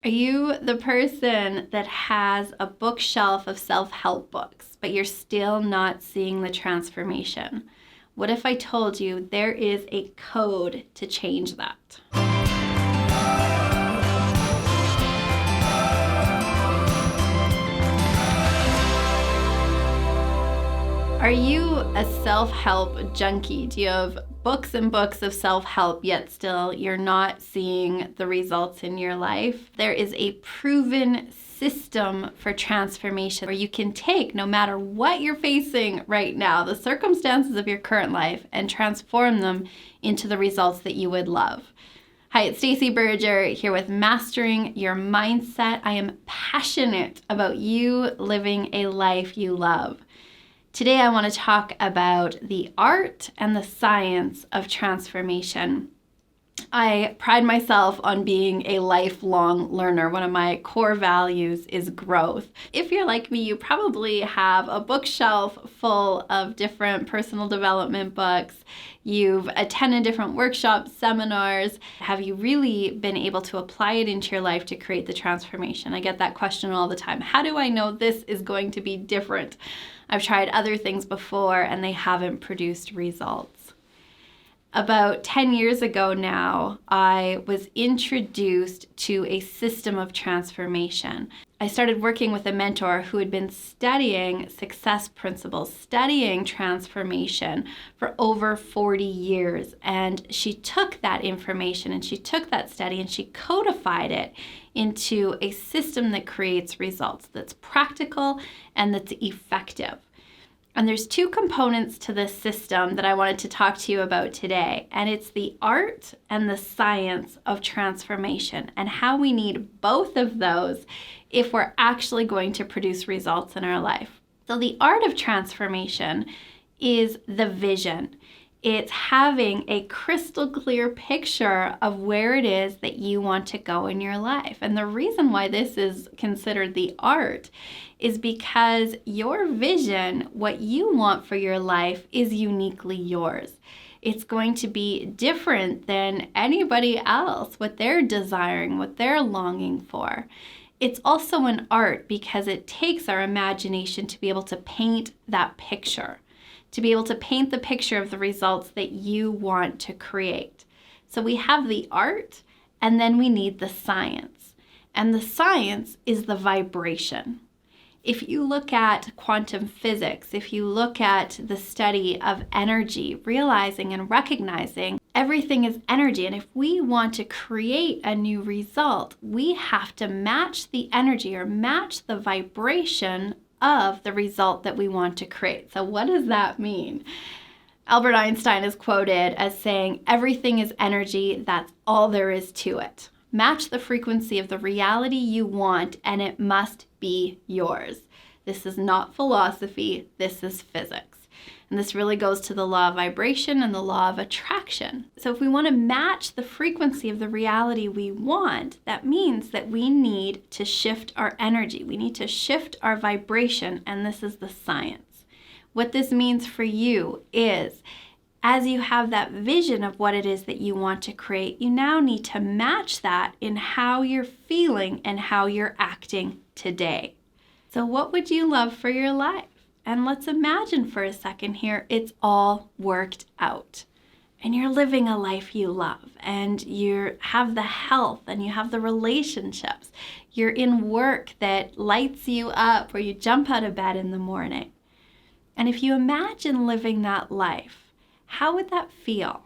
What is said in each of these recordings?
Are you the person that has a bookshelf of self-help books, but you're still not seeing the transformation? What if I told you there is a code to change that? Are you a self-help junkie? Do you have books and books of self-help, yet still you're not seeing the results in your life? There is a proven system for transformation where you can take, no matter what you're facing right now, the circumstances of your current life, and transform them into the results that you would love. Hi, it's Stacey Berger here with Mastering Your Mindset. I am passionate about you living a life you love. Today I want to talk about the art and the science of transformation. I pride myself on being a lifelong learner. One of my core values is growth. If you're like me, you probably have a bookshelf full of different personal development books. You've attended different workshops, seminars. Have you really been able to apply it into your life to create the transformation? I get that question all the time. How do I know this is going to be different? I've tried other things before and they haven't produced results. About 10 years ago now, I was introduced to a system of transformation. I started working with a mentor who had been studying success principles, studying transformation for over 40 years. And she took that information and she took that study and she codified it into a system that creates results, that's practical and that's effective. And there's two components to this system that I wanted to talk to you about today, and it's the art and the science of transformation and how we need both of those if we're actually going to produce results in our life. So the art of transformation is the vision. It's having a crystal clear picture of where it is that you want to go in your life. And the reason why this is considered the art is because your vision, what you want for your life, is uniquely yours. It's going to be different than anybody else, what they're desiring, what they're longing for. It's also an art because it takes our imagination to be able to paint that picture, to be able to paint the picture of the results that you want to create. So we have the art, and then we need the science. And the science is the vibration. If you look at quantum physics, if you look at the study of energy, realizing and recognizing everything is energy, and if we want to create a new result, we have to match the energy or match the vibration of the result that we want to create. So what does that mean? Albert Einstein is quoted as saying, "Everything is energy, that's all there is to it." Match the frequency of the reality you want, and it must be yours. This is not philosophy, this is physics. And this really goes to the law of vibration and the law of attraction. So if we want to match the frequency of the reality we want, that means that we need to shift our energy. We need to shift our vibration, and this is the science. What this means for you is, as you have that vision of what it is that you want to create, you now need to match that in how you're feeling and how you're acting today. So what would you love for your life? And let's imagine for a second here, it's all worked out. And you're living a life you love, and you have the health, and you have the relationships. You're in work that lights you up, where you jump out of bed in the morning. And if you imagine living that life, how would that feel?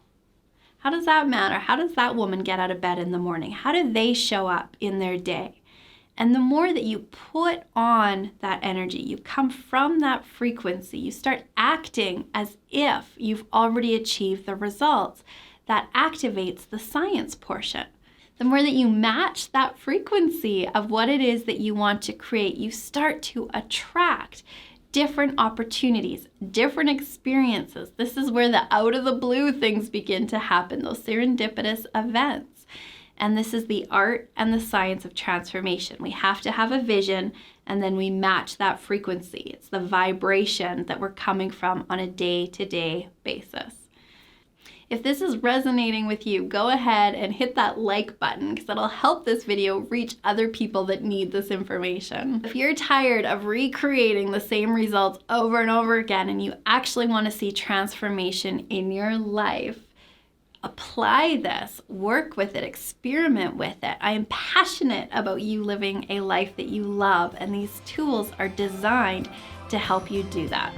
How does that matter? How does that woman get out of bed in the morning? How do they show up in their day? And the more that you put on that energy, you come from that frequency, you start acting as if you've already achieved the results. That activates the science portion. The more that you match that frequency of what it is that you want to create, you start to attract different opportunities, different experiences. This is where the out of the blue things begin to happen, those serendipitous events. And this is the art and the science of transformation. We have to have a vision, and then we match that frequency. It's the vibration that we're coming from on a day-to-day basis. If this is resonating with you, go ahead and hit that like button because that'll help this video reach other people that need this information. If you're tired of recreating the same results over and over again and you actually want to see transformation in your life, apply this, work with it, experiment with it. I am passionate about you living a life that you love, and these tools are designed to help you do that.